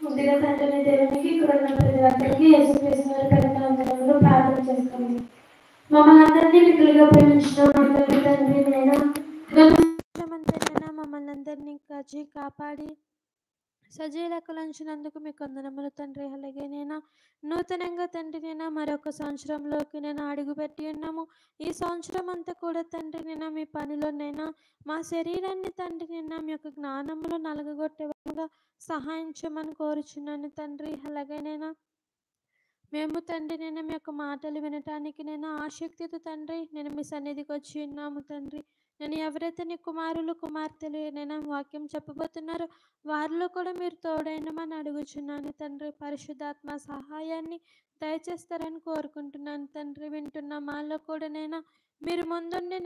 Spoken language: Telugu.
ముందుగా తండ్రి దేవునికి కృతజ్ఞతలకి యేసుక్రీస్తు వందనములు ప్రార్థన చేస్తాము. మమ్మల్ని అందరినీ మిక్కులుగా ప్రేమించిన తండ్రి మమ్మల్ని అందరినీ కాచి కాపాడి సజీలకు లంచినందుకు మీకు వందనములు తండ్రి. అలాగే నూతనంగా తండ్రి మరొక సంవత్సరంలోకి అడుగుపెట్టి ఉన్నాము. ఈ సంవత్సరం అంతా కూడా తండ్రి మీ పనిలో మా శరీరాన్ని తండ్రి మీ యొక్క జ్ఞానములు నలగగొట్టేవారుగా సహాయం చేయమని కోరుచున్నాను తండ్రి. అలాగే మేము తండ్రి మీ యొక్క మాటలు వినటానికి ఆసక్తితో తండ్రి మీ సన్నిధికి వచ్చి ఉన్నాము తండ్రి. ఎవరైతే నీ కుమారులు కుమార్తెలు వాక్యం చెప్పబోతున్నారో వారిలో కూడా మీరు తోడైనమని అడుగుచున్నాను తండ్రి. పరిశుద్ధాత్మ సహాయాన్ని దయచేస్తారని కోరుకుంటున్నాను తండ్రి. వింటున్న మాలో కూడా మీరు ముందుండి